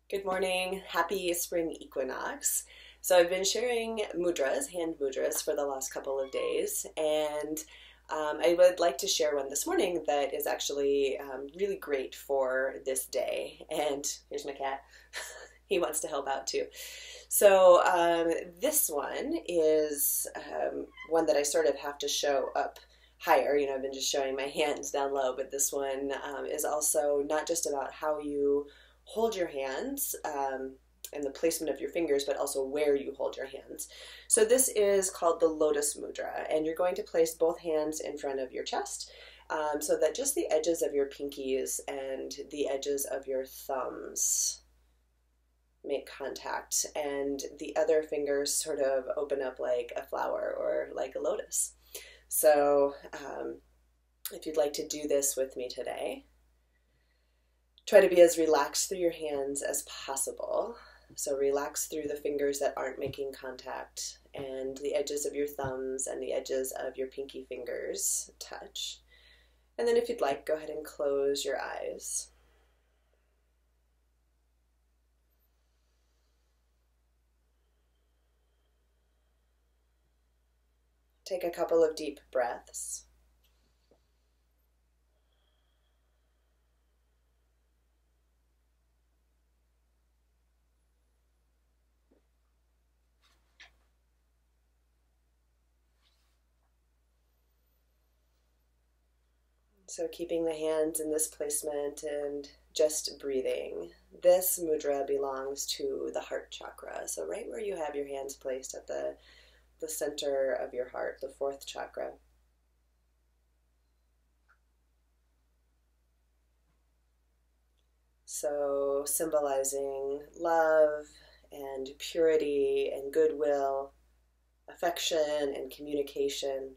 Good morning. Happy spring equinox. So I've been sharing mudras, hand mudras, for the last couple of days, and I would like to share one this morning that is actually really great for this day. And here's my cat. He wants to help out too. So this one is one that I sort of have to show up higher. You know, I've been just showing my hands down low, but this one is also not just about how you hold your hands and the placement of your fingers, but also where you hold your hands. So this is called the Lotus Mudra, and you're going to place both hands in front of your chest so that just the edges of your pinkies and the edges of your thumbs make contact, and the other fingers sort of open up like a flower or like a lotus. So if you'd like to do this with me today, try to be as relaxed through your hands as possible. So relax through the fingers that aren't making contact, and the edges of your thumbs and the edges of your pinky fingers touch. And then if you'd like, go ahead and close your eyes. Take a couple of deep breaths. So keeping the hands in this placement and just breathing. This mudra belongs to the heart chakra. So right where you have your hands placed at the center of your heart, the fourth chakra. So symbolizing love and purity and goodwill, affection and communication.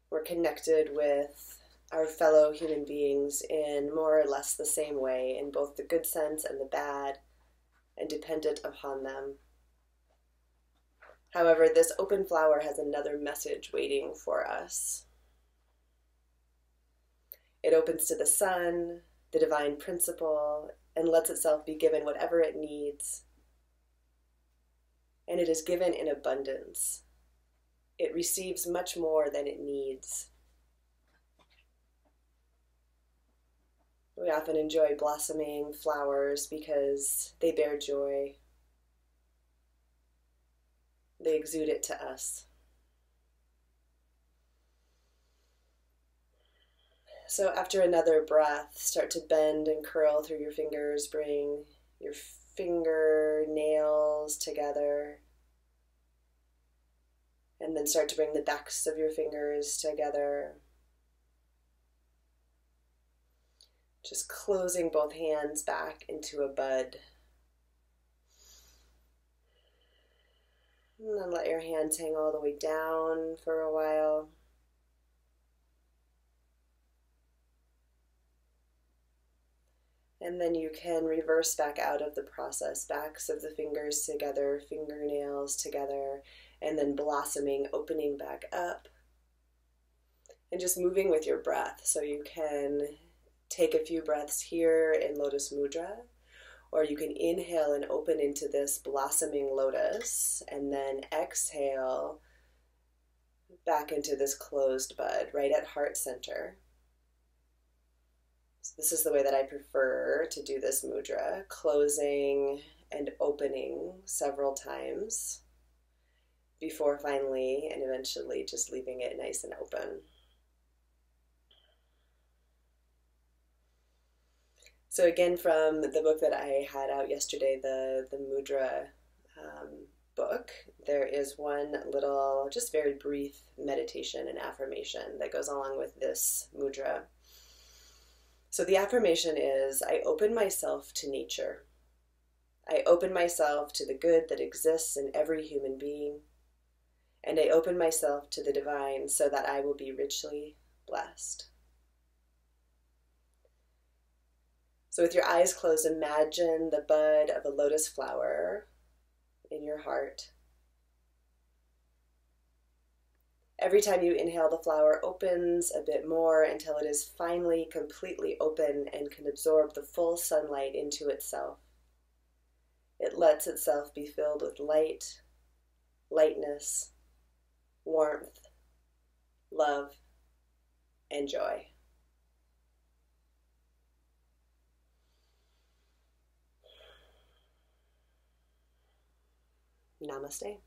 We're connected with our fellow human beings in more or less the same way, in both the good sense and the bad, and dependent upon them. However, this open flower has another message waiting for us. It opens to the sun, the divine principle, and lets itself be given whatever it needs. And it is given in abundance. It receives much more than it needs. We often enjoy blossoming flowers because they bear joy. They exude it to us. So after another breath, start to bend and curl through your fingers. Bring your fingernails together. And then start to bring the backs of your fingers together. Just closing both hands back into a bud. And then let your hands hang all the way down for a while. And then you can reverse back out of the process. Backs of the fingers together, fingernails together, and then blossoming, opening back up. And just moving with your breath. So you can take a few breaths here in Lotus Mudra, or you can inhale and open into this blossoming lotus, and then exhale back into this closed bud, right at heart center. So this is the way that I prefer to do this mudra, closing and opening several times before finally and eventually just leaving it nice and open. So again, from the book that I had out yesterday, the Mudra book, there is one little, just very brief meditation and affirmation that goes along with this mudra. So the affirmation is, I open myself to nature. I open myself to the good that exists in every human being. And I open myself to the divine so that I will be richly blessed. So with your eyes closed, imagine the bud of a lotus flower in your heart. Every time you inhale, the flower opens a bit more until it is finally completely open and can absorb the full sunlight into itself. It lets itself be filled with light, lightness, warmth, love, and joy. Namaste.